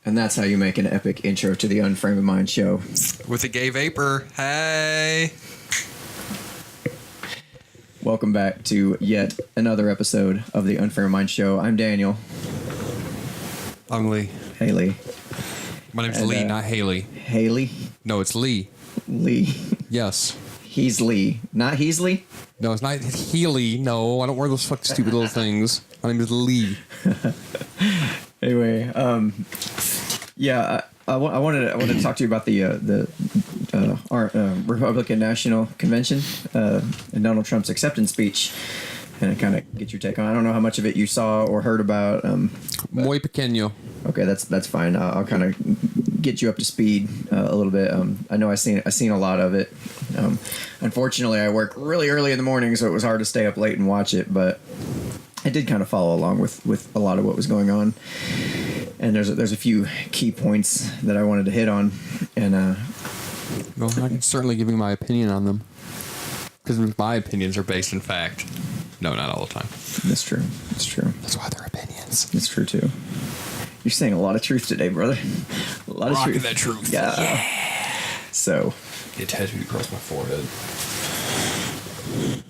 And that's how you make an epic intro to the Unframe of Mind show. With a gay vapor. Hey. Welcome back to yet another episode of the Unframe of Mind show. I'm Daniel. I'm Lee. Hey, Lee. My name's Lee, not Haley. Haley? No, it's Lee. Lee. Yes. He's Lee. Not he's Lee? No, it's not Healy. No, I don't wear those fucking stupid little things. My name is Lee. Anyway, yeah, I wanted to talk to you about the Republican National Convention and Donald Trump's acceptance speech, and kind of get your take on. I don't know how much of it you saw or heard about. Muy pequeño. Okay, that's fine. I'll kind of get you up to speed a little bit. I know I seen a lot of it. Unfortunately, I work really early in the morning, so it was hard to stay up late and watch it, but I did kind of follow along with a lot of what was going on. And there's a few key points that I wanted to hit on, and well, I can certainly give you my opinion on them, because my opinions are based in fact. No, not all the time. That's true. That's true. That's why they're opinions. It's true too. You're saying a lot of truth today, brother. A lot of truth. That truth. Yeah. So, get tattooed across my forehead.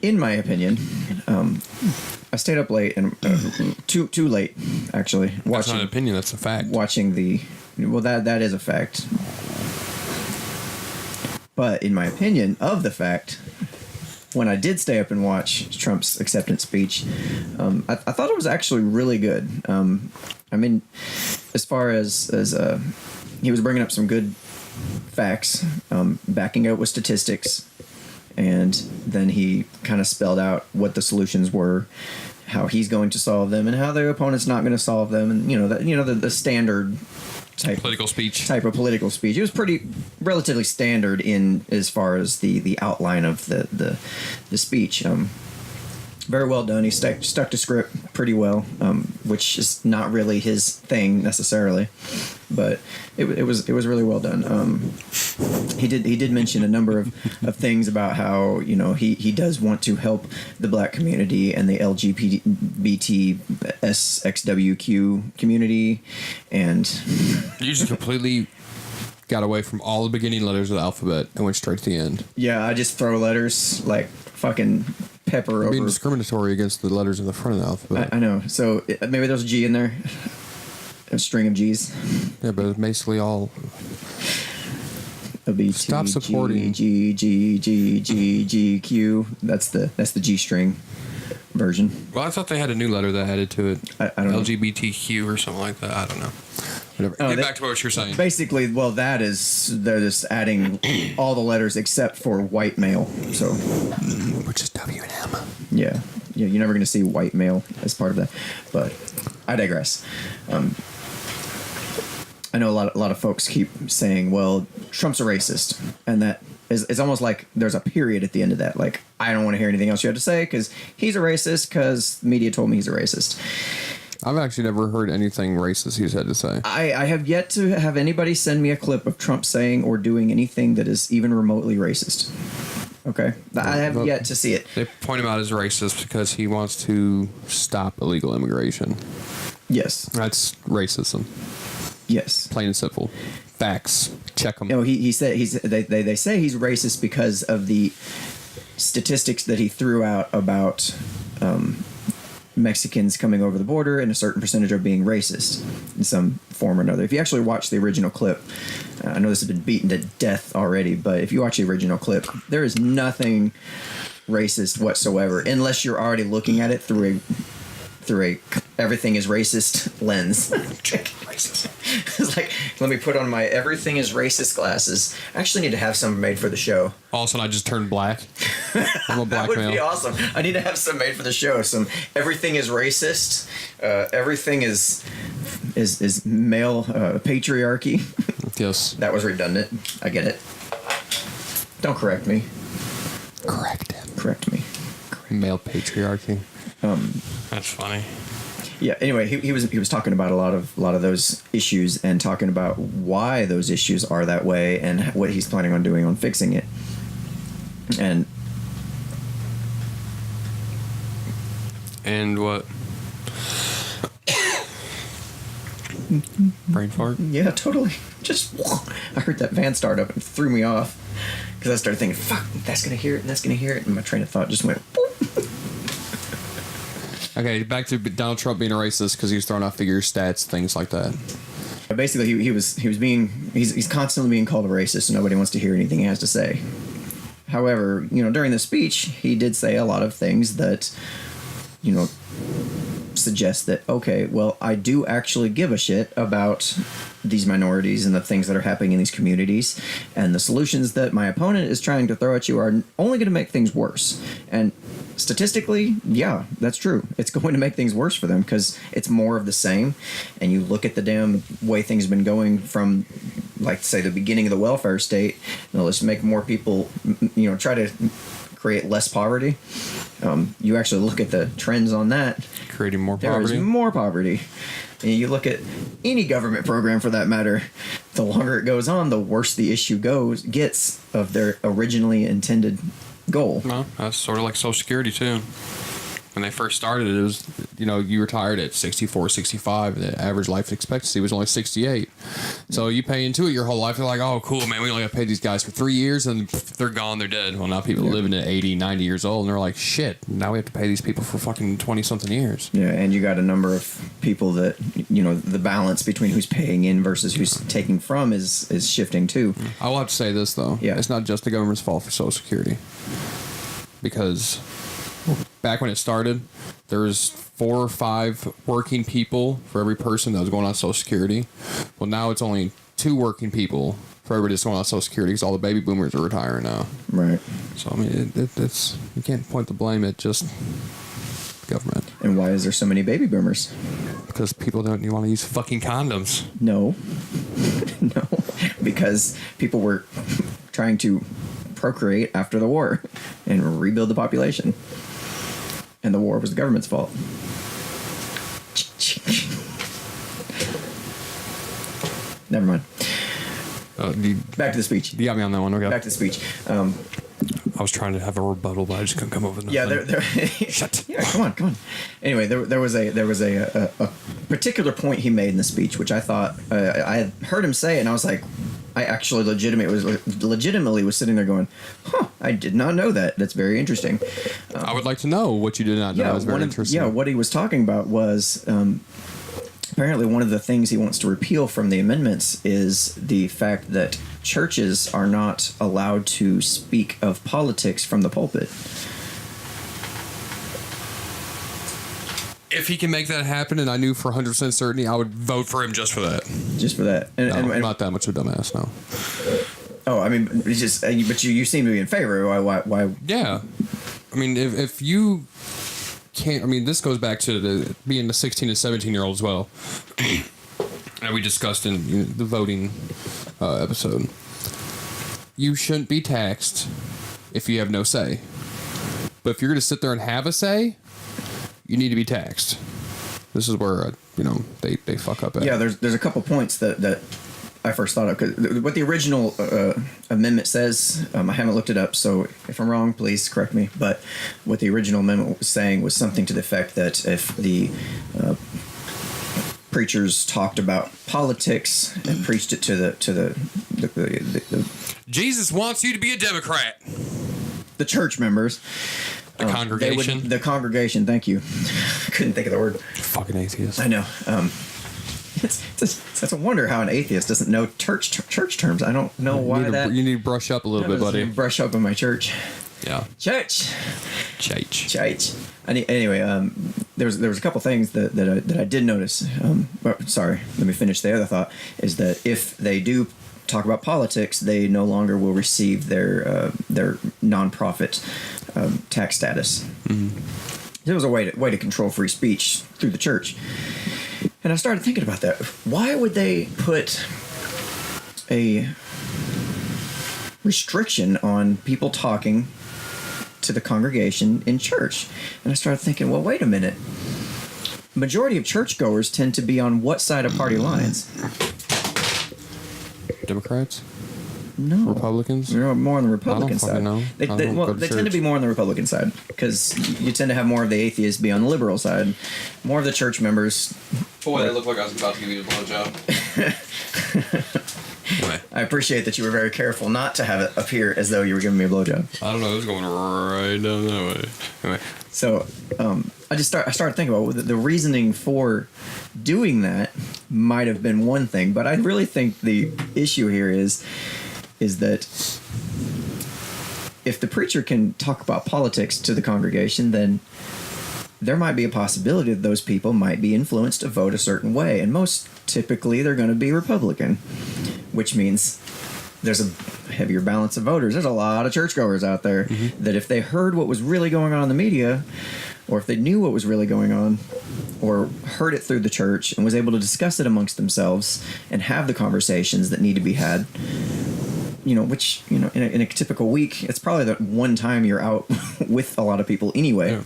In my opinion, I stayed up late and too late actually. That's not an opinion. That's a fact. Watching that is a fact. But in my opinion of the fact, when I did stay up and watch Trump's acceptance speech, I thought it was actually really good. I mean, as far as he was bringing up some good facts, backing it with statistics, and then he kind of spelled out what the solutions were, how he's going to solve them, and how their opponent's not going to solve them, and the standard type of political speech. It was relatively standard in as far as the outline of the speech. Very well done. He stuck to script pretty well, which is not really his thing necessarily, but it was really well done. He did mention a number of things about how he does want to help the black community and the LGBT SXWQ community, and you just completely got away from all the beginning letters of the alphabet and went straight to the end. Yeah, I just throw letters like fucking pepper over. Being discriminatory against the letters in the front of the alphabet. I know. So maybe there's a G in there, a string of G's. Yeah, but it's basically all. A B, Stop T, supporting G, Q. That's the G string version. Well, I thought they had a new letter that added to it. I don't know. LGBTQ or something like that. I don't know. Whatever. Get back to what you're saying. Basically, well, they're just adding all the letters except for white male. So, which is W and M. Yeah, you're never going to see white male as part of that. But I digress. I know a lot of folks keep saying, "Well, Trump's a racist," and that it's almost like there's a period at the end of that. Like, I don't want to hear anything else you have to say because he's a racist because the media told me he's a racist. I've actually never heard anything racist he's had to say. I have yet to have anybody send me a clip of Trump saying or doing anything that is even remotely racist. Okay? I have yet to see it. They point him out as racist because he wants to stop illegal immigration. Yes. That's racism. Yes. Plain and simple. Facts. Check them. No, he said they say he's racist because of the statistics that he threw out about Mexicans coming over the border, and a certain percentage are being racist in some form or another. If you actually watch the original clip, I know this has been beaten to death already, but if you watch the original clip, there is nothing racist whatsoever, unless you're already looking at it through a everything is racist lens. It's like, let me put on my everything is racist glasses. I actually need to have some made for the show. All of a sudden I just turned black. I'm a black That would male. be awesome. I need to have some made for the show. Some everything is racist. Everything is male patriarchy. Yes. That was redundant. I get it. Don't correct me. Correct him. Correct me. Male patriarchy. That's funny. Yeah. Anyway, he was talking about a lot of those issues and talking about why those issues are that way and what he's planning on doing on fixing it. And what? Brain fart. Yeah, totally. Just I heard that van start up and threw me off because I started thinking, "Fuck, that's gonna hear it, and that's gonna hear it," and my train of thought just went. Boop. Okay, back to Donald Trump being a racist because he was throwing out figure stats, things like that. Basically, he's constantly being called a racist, and nobody wants to hear anything he has to say. However, during the speech, he did say a lot of things that, suggest that, okay, well, I do actually give a shit about these minorities and the things that are happening in these communities, and the solutions that my opponent is trying to throw at you are only going to make things worse. And statistically, yeah, that's true. It's going to make things worse for them because it's more of the same. And you look at the damn way things have been going from, like, say, the beginning of the welfare state. Let's make more people, try to create less poverty. You actually look at the trends on that. Creating more poverty. There is more poverty. And you look at any government program for that matter, the longer it goes on, the worse the issue gets of their originally intended goal. Well, that's sort of like Social Security too. When they first started, it was, you retired at 64, 65. The average life expectancy was only 68. So you pay into it your whole life. They're like, oh, cool, man, we only got to pay these guys for 3 years, and they're gone, they're dead. Well, now people are living at 80, 90 years old, and they're like, shit, now we have to pay these people for fucking 20-something years. Yeah, and you got a number of people that, the balance between who's paying in versus who's taking from is shifting too. I will have to say this, though. Yeah. It's not just the government's fault for Social Security. Because back when it started, there was 4 or 5 working people for every person that was going on Social Security. Well, now it's only 2 working people for everybody that's going on Social Security because all the baby boomers are retiring now. Right. So, I mean, it's you can't point the blame at just government. And why is there so many baby boomers? Because people don't want to use fucking condoms. No. No. Because people were trying to procreate after the war and rebuild the population. And the war was the government's fault. Never mind. Back to the speech. You got me on that one. Okay. Back to the speech. I was trying to have a rebuttal, but I just couldn't come up with nothing. Yeah, there. Shut. Yeah, come on. Anyway, there was a particular point he made in the speech, which I thought I had heard him say, and I was like, I actually legitimately was sitting there going, huh, I did not know that. That's very interesting. I would like to know what you did not know. That was very interesting. Yeah, what he was talking about was apparently one of the things he wants to repeal from the amendments is the fact that churches are not allowed to speak of politics from the pulpit. If he can make that happen, and I knew for 100% certainty, I would vote for him just for that. Just for that. And I'm not that much of a dumbass, no. Oh, I mean, it's just, but you seem to be in favor. Why? Yeah. I mean, if you can't, I mean, this goes back to being the 16 and 17-year-old as well. And we discussed in the voting episode. You shouldn't be taxed if you have no say. But if you're going to sit there and have a say, you need to be taxed. This is where they fuck up at. Yeah, there's a couple points that I first thought of. 'Cause what the original amendment says, I haven't looked it up, so if I'm wrong, please correct me. But what the original amendment was saying was something to the effect that if the preachers talked about politics and preached it to the Jesus wants you to be a Democrat. The church members. The congregation. The congregation, thank you. I couldn't think of the word. Fucking atheist. I know. It's a wonder how an atheist doesn't know church terms. I don't know why you need to brush up a little bit, buddy. Brush up in my church. Yeah. Church. Anyway, there was a couple things that I did notice. Sorry, let me finish the other thought. Is that if they do talk about politics, they no longer will receive their nonprofit tax status. Mm-hmm. There was a way to control free speech through the church, and I started thinking about that. Why would they put a restriction on people talking to the congregation in church? And I started thinking, well, wait a minute. Majority of churchgoers tend to be on what side of party lines? Democrats? No. Republicans? You're more on the Republican fucking side. know. They I don't go to tend to church. be more on the Republican side because you tend to have more of the atheists be on the liberal side. More of the church members. Boy, that looked like I was about to give you a blowjob. Anyway. I appreciate that you were very careful not to have it appear as though you were giving me a blowjob. I don't know. It was going right down that way. Anyway. So I started thinking about the reasoning for doing that might have been one thing, but I really think the issue here is that if the preacher can talk about politics to the congregation, then there might be a possibility that those people might be influenced to vote a certain way, and most typically they're going to be Republican, which means there's a heavier balance of voters. There's a lot of churchgoers out there that if they heard what was really going on in the media, or if they knew what was really going on, or heard it through the church and was able to discuss it amongst themselves and have the conversations that need to be had, which, in a typical week, it's probably the one time you're out with a lot of people anyway. Yeah.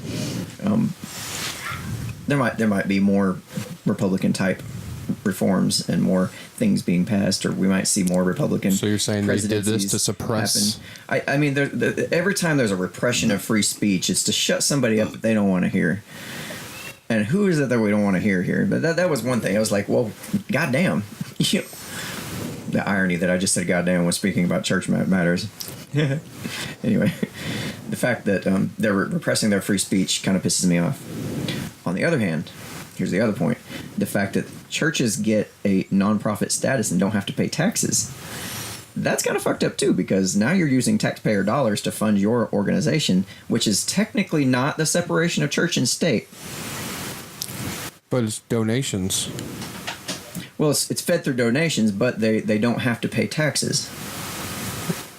There might be more Republican type reforms and more things being passed, or we might see more Republican. So you're saying they did this to suppress? I mean, every time there's a repression of free speech, it's to shut somebody up that they don't want to hear. And who is it that we don't want to hear here? But that was one thing. I was like, well, goddamn. The irony that I just said goddamn was speaking about church matters. Anyway, the fact that they're repressing their free speech kind of pisses me off. On the other hand, here's the other point. The fact that churches get a nonprofit status and don't have to pay taxes. That's kind of fucked up too, because now you're using taxpayer dollars to fund your organization, which is technically not the separation of church and state. But it's donations. Well, it's fed through donations, but they don't have to pay taxes.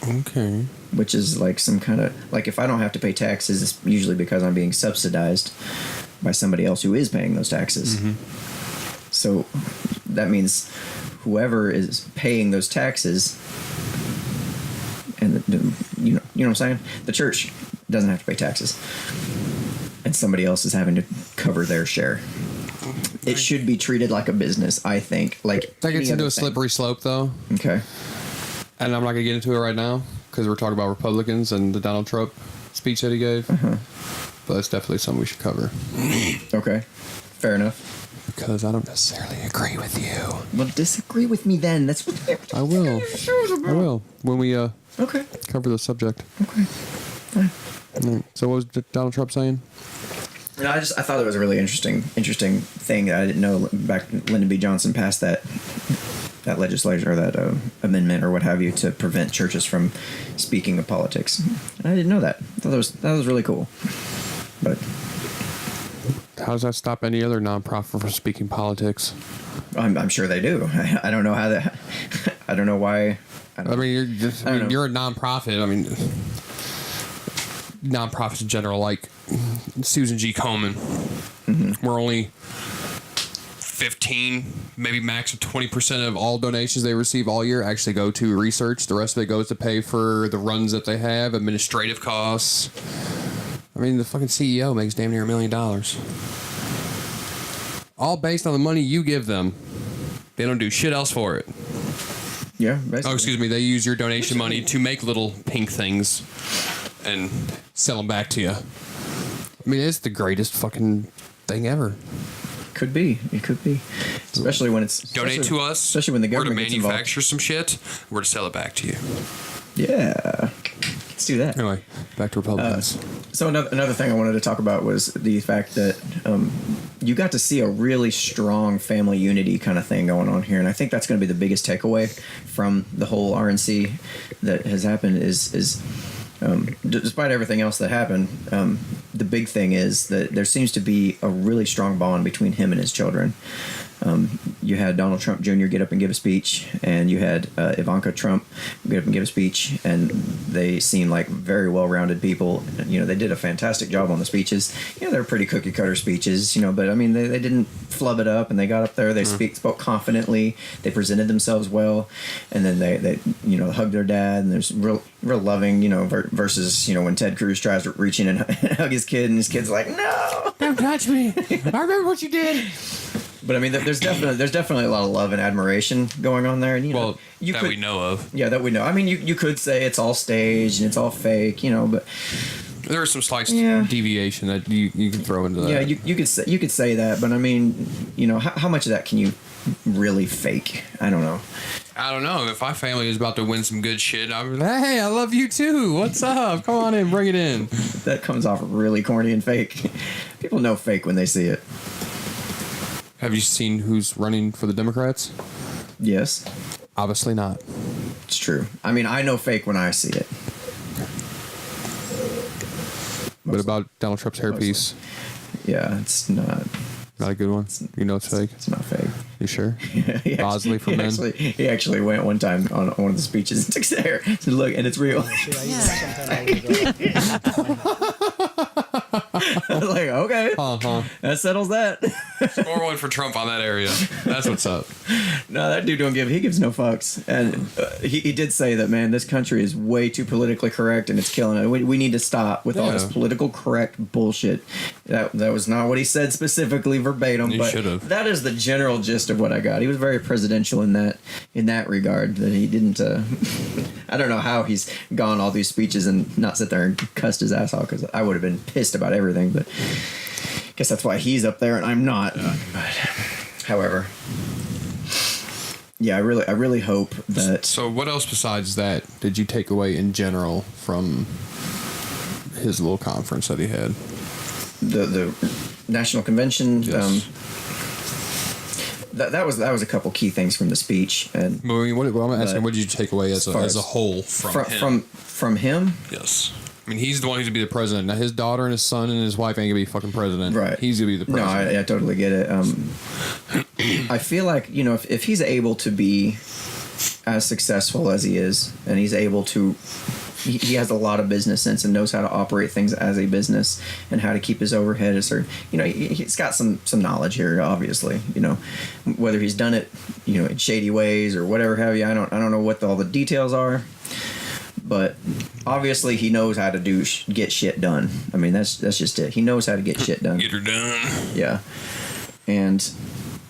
Okay. Which is like some kind of... Like, if I don't have to pay taxes, it's usually because I'm being subsidized by somebody else who is paying those taxes. Mm-hmm. So that means whoever is paying those taxes, and you know what I'm saying? The church doesn't have to pay taxes, and somebody else is having to cover their share. It should be treated like a business, I think. Like that gets into a slippery slope, though. Okay. And I'm not gonna get into it right now because we're talking about Republicans and the Donald Trump speech that he gave. Uh-huh. But it's definitely something we should cover. Okay. Fair enough. Because I don't necessarily agree with you. Well, disagree with me then. That's what I will. I will when we okay. cover the subject. Okay. Fine. So what was Donald Trump saying? No, I thought it was a really interesting thing that I didn't know. Back Lyndon B. Johnson passed that legislation or that amendment or what have you to prevent churches from speaking of politics. And I didn't know that. I thought that was really cool. But how does that stop any other nonprofit from speaking politics? I'm sure they do. I don't know how that. I don't know why. I mean, you're a nonprofit. I mean, nonprofits in general, like Susan G. Komen, we're only 15, maybe max of 20% of all donations they receive all year actually go to research. The rest of it goes to pay for the runs that they have, administrative costs. I mean, the fucking CEO makes damn near $1 million. All based on the money you give them. They don't do shit else for it. Yeah, basically. Oh, excuse me. They use your donation money to make little pink things and sell them back to you. I mean, it's the greatest fucking thing ever. Could be. It could be. Especially when it's... Donate to us. Especially when the government We're to manufacture some shit. We're to sell it back to you. Yeah. Let's do that. Anyway, back to Republicans. So another thing I wanted to talk about was the fact that you got to see a really strong family unity kind of thing going on here, and I think that's going to be the biggest takeaway from the whole RNC that has happened is despite everything else that happened, the big thing is that there seems to be a really strong bond between him and his children. You had Donald Trump Jr. get up and give a speech, and you had Ivanka Trump get up and give a speech, and they seem like very well-rounded people. You know, they did a fantastic job on the speeches. You know, they're pretty cookie-cutter speeches, you know, but I mean, they didn't flub it up, and they got up there, they spoke confidently, they presented themselves well, and then they you know, hugged their dad, and there's real loving, you know, versus, you know, when Ted Cruz tries to reach in and hug his kid, and his kid's like, no! Don't touch me! I remember what you did! But I mean, there's definitely a lot of love and admiration going on there, and we know of. Yeah, that we know. I mean, you could say it's all staged and it's all fake, but there is some slight deviation that you can throw into that. Yeah, you could say that, but I mean, how much of that can you really fake? I don't know. If my family is about to win some good shit, I'm like, hey, I love you too. What's up? Come on in, bring it in. That comes off really corny and fake. People know fake when they see it. Have you seen who's running for the Democrats? Yes. Obviously not. It's true. I mean, I know fake when I see it. What about Donald Trump's hairpiece? Yeah, it's not. Not a good one? You know it's fake? It's not fake. You sure? Bosley from Men? He actually went one time on one of the speeches and took his hair to look, and it's real. I was like, okay. That settles that. Score one for Trump on that area. That's what's up. No, that dude he gives no fucks. And he did say that, man, this country is way too politically correct and it's killing it. We need to stop with all this political correct bullshit. That was not what he said specifically verbatim, but that is the general gist of what I got. He was very presidential in that regard, that he didn't I don't know how he's gone all these speeches and not sit there and cussed his ass off, because I would have been pissed about everything, but I guess that's why he's up there and I'm not. But however, yeah, I really hope that. So what else besides that did you take away in general from his little conference that he had? The national convention. Yes. That was a couple key things from the speech. And I'm asking, what did you take away as a whole from him? Yes. I mean, he's the one who's going to be the president. Now, his daughter and his son and his wife ain't going to be fucking president. Right. He's going to be the president. No, I totally get it. I feel like, if he's able to be as successful as he is, and he's able to, he has a lot of business sense and knows how to operate things as a business and how to keep his overhead a certain, he's got some knowledge here, obviously, whether he's done it, in shady ways or whatever have you. I don't know what all the details are. But obviously he knows how to get shit done. I mean, that's just it. He knows how to get shit done. Get her done. Yeah. And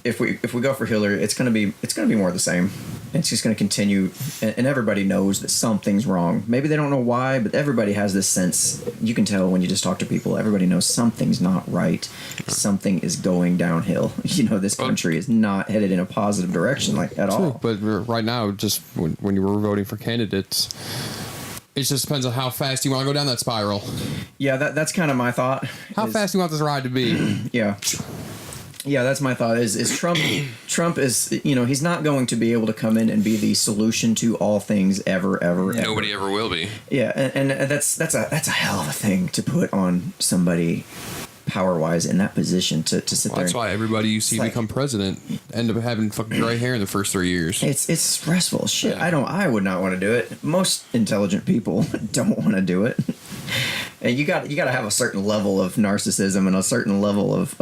if we go for Hillary, it's gonna be more of the same. It's just gonna continue, and everybody knows that something's wrong. Maybe they don't know why, but everybody has this sense. You can tell when you just talk to people. Everybody knows something's not right. Something is going downhill. This country is not headed in a positive direction at all. But right now, just when you were voting for candidates, it just depends on how fast you want to go down that spiral. Yeah, that's kind of my thought. How fast do you want this ride to be? Yeah. Yeah, that's my thought. Is Trump? Trump is, he's not going to be able to come in and be the solution to all things ever. Nobody ever will be. Yeah, and that's a hell of a thing to put on somebody power-wise in that position to sit there. That's why everybody you see become president end up having fucking gray hair in the first 3 years. It's stressful shit. Yeah. I would not want to do it. Most intelligent people don't want to do it. And you got to have a certain level of narcissism and a certain level of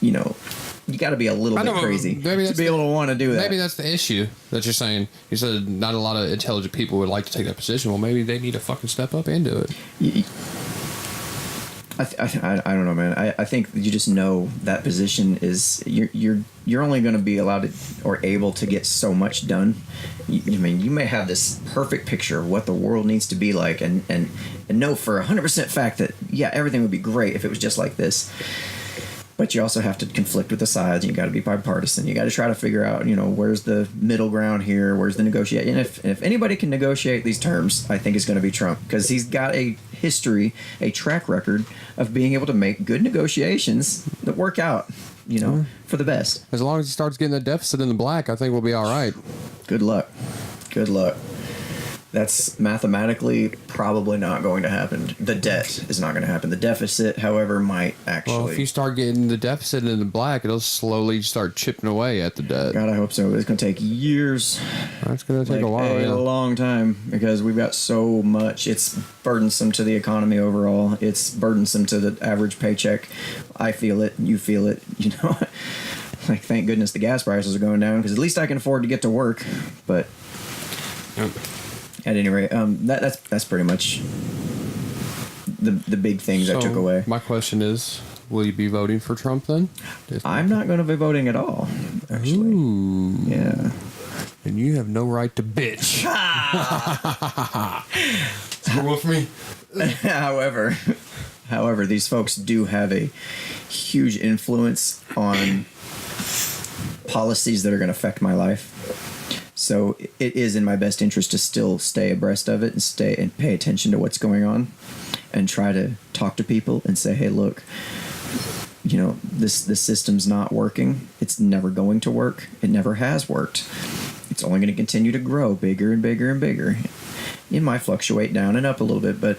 you got to be a little bit crazy to be able to want to do that. Maybe that's the issue that you're saying. You said not a lot of intelligent people would like to take that position. Well, maybe they need to fucking step up and do it. I don't know, man. I think you just know that position is you're only going to be allowed to or able to get so much done. You may have this perfect picture of what the world needs to be like, and know for 100% fact that everything would be great if it was just like this. But you also have to conflict with the sides. You got to be bipartisan. You got to try to figure out, where's the middle ground here? Where's the negotiate? And if anybody can negotiate these terms, I think it's going to be Trump, because he's got a history, a track record of being able to make good negotiations that work out, for the best. As long as he starts getting the deficit in the black, I think we'll be all right. Good luck. That's mathematically probably not going to happen. The debt is not going to happen. The deficit, however, might actually. Well, if you start getting the deficit in the black, it'll slowly start chipping away at the debt. God, I hope so. It's going to take years. It's going to take a while. A long time, because we've got so much. It's burdensome to the economy overall. It's burdensome to the average paycheck. I feel it. You feel it. Thank goodness the gas prices are going down, because at least I can afford to get to work. But. Yep. At any rate, that's pretty much the big things I took away. My question is, Will you be voting for Trump then? I'm not going to be voting at all, actually. Ooh. Yeah. And you have no right to bitch. Screw for me. However, these folks do have a huge influence on policies that are going to affect my life. So it is in my best interest to still stay abreast of it and pay attention to what's going on and try to talk to people and say, hey, look, this system's not working. It's never going to work. It never has worked. It's only going to continue to grow bigger and bigger and bigger. It might fluctuate down and up a little bit, but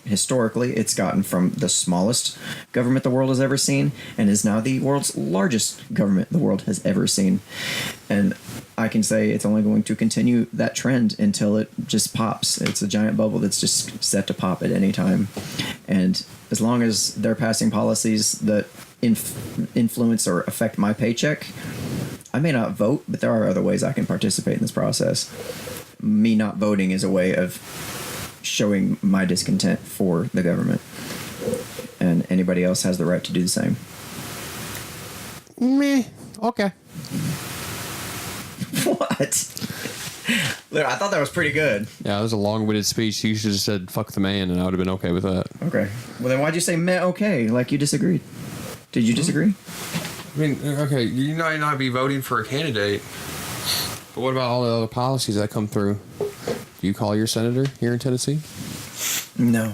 historically, it's gotten from the smallest government the world has ever seen and is now the world's largest government the world has ever seen. And I can say it's only going to continue that trend until it just pops. It's a giant bubble that's just set to pop at any time. And as long as they're passing policies that influence or affect my paycheck, I may not vote, but there are other ways I can participate in this process. Me not voting is a way of showing my discontent for the government, and anybody else has the right to do the same. Meh. Okay. What? Look, I thought that was pretty good. Yeah, that was a long-winded speech. You should have said "fuck the man," and I would have been okay with that. Okay. Well, then why'd you say meh? Okay, like you disagreed. Did you disagree? I mean, okay, you might not be voting for a candidate, but what about all the other policies that come through? Do you call your senator here in Tennessee? No.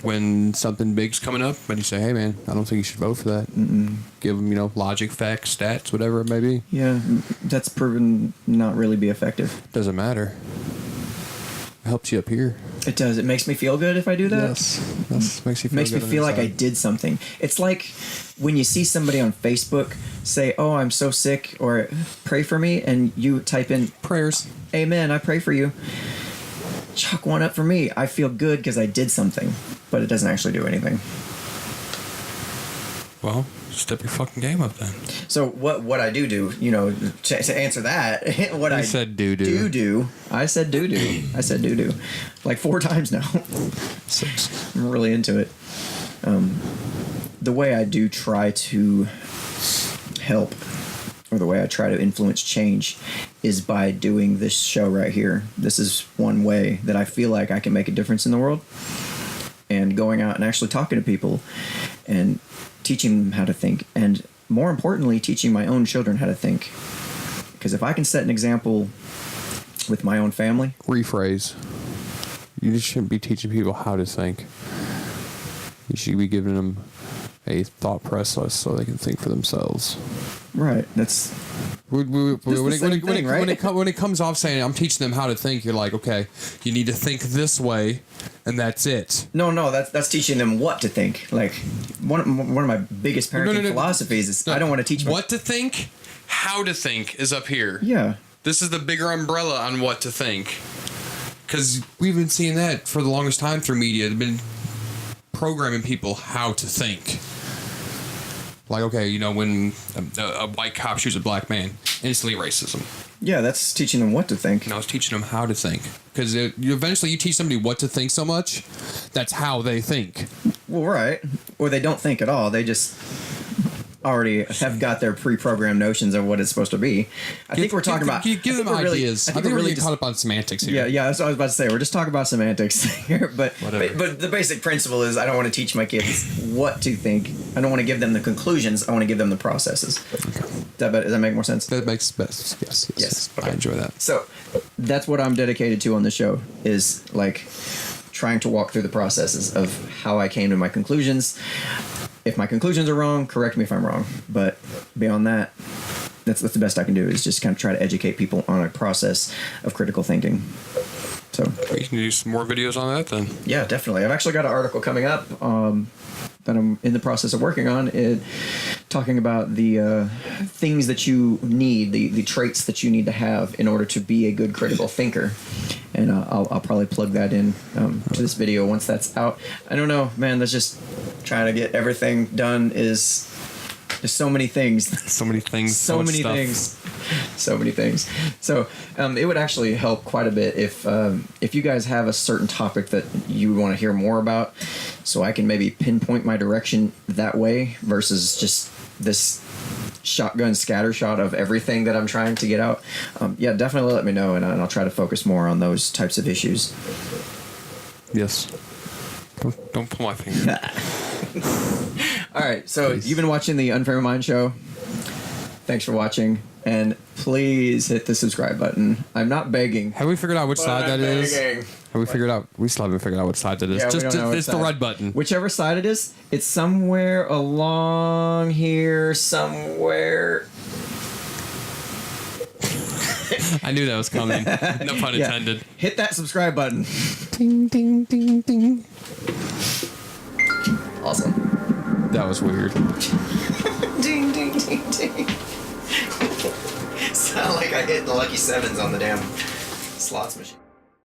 When something big's coming up, and you say, hey, man, I don't think you should vote for that. Mm-mm. Give them, logic, facts, stats, whatever it may be. Yeah, that's proven not really be effective. Doesn't matter. It helps you up here. It does. It makes me feel good if I do that. Yes. Makes you feel makes good me feel like I did something. It's like when you see somebody on Facebook say, oh, I'm so sick, or pray for me, and you type in prayers. Amen, I pray for you. Chalk one up for me. I feel good because I did something, but it doesn't actually do anything. Well, step your fucking game up then. So what I do, to answer that, what I said do. I said do. I said do. Like 4 times now. 6. I'm really into it. The way I do try to help, or the way I try to influence change, is by doing this show right here. This is one way that I feel like I can make a difference in the world, and going out and actually talking to people and teaching them how to think, and more importantly, teaching my own children how to think. Because if I can set an example with my own family... Rephrase. You just shouldn't be teaching people how to think. You should be giving them a thought process so they can think for themselves. Right. That's when it comes off saying I'm teaching them how to think, you're like, okay, you need to think this way, and that's it. No, that's teaching them what to think. Like one of my biggest parenting philosophies is I don't want to teach what to think. How to think is up here. Yeah. This is the bigger umbrella on what to think, because we've been seeing that for the longest time through media. They've been programming people how to think. Like, okay, when a white cop shoots a black man, instantly racism. Yeah, that's teaching them what to think. No, it's teaching them how to think. Because eventually you teach somebody what to think so much, that's how they think. Well, right. Or they don't think at all. They just already have got their pre-programmed notions of what it's supposed to be. I think we're talking about... Give them ideas. I think we're really caught up on semantics here. Yeah, that's what I was about to say. We're just talking about semantics here. But the basic principle is I don't want to teach my kids what to think. I don't want to give them the conclusions. I want to give them the processes. Okay. Does that make more sense? That makes sense. Yes. Okay. I enjoy that. So that's what I'm dedicated to on the show, is like trying to walk through the processes of how I came to my conclusions. If my conclusions are wrong, correct me if I'm wrong. But beyond that, that's the best I can do, is just kind of try to educate people on a process of critical thinking. So we can do some more videos on that then. Yeah, definitely. I've actually got an article coming up that I'm in the process of working on, talking about the things that you need, the traits that you need to have in order to be a good critical thinker. And I'll probably plug that in to this video once that's out. I don't know, man. That's just trying to get everything done is There's so many things. So many things. So many stuff. things. So many things. So it would actually help quite a bit if you guys have a certain topic that you want to hear more about, so I can maybe pinpoint my direction that way versus just this shotgun scatter shot of everything that I'm trying to get out. Yeah, definitely let me know, and I'll try to focus more on those types of issues. Yes. Don't pull my finger. All right, so Please. you've been watching the Unfair Mind Show. Thanks for watching, and please hit the subscribe button. I'm not begging. Have we figured out which side that is? Begging. Have we figured out? We still haven't figured out what side that is. Yeah, we just don't know which it's the side. red button. Whichever side it is, it's somewhere along here, somewhere. I knew that was coming. No pun Yeah. intended. Hit that subscribe button. Ding ding ding ding. Awesome. That was weird. Ding, ding, ding, ding. Sound like I hit the lucky sevens on the damn slots machine.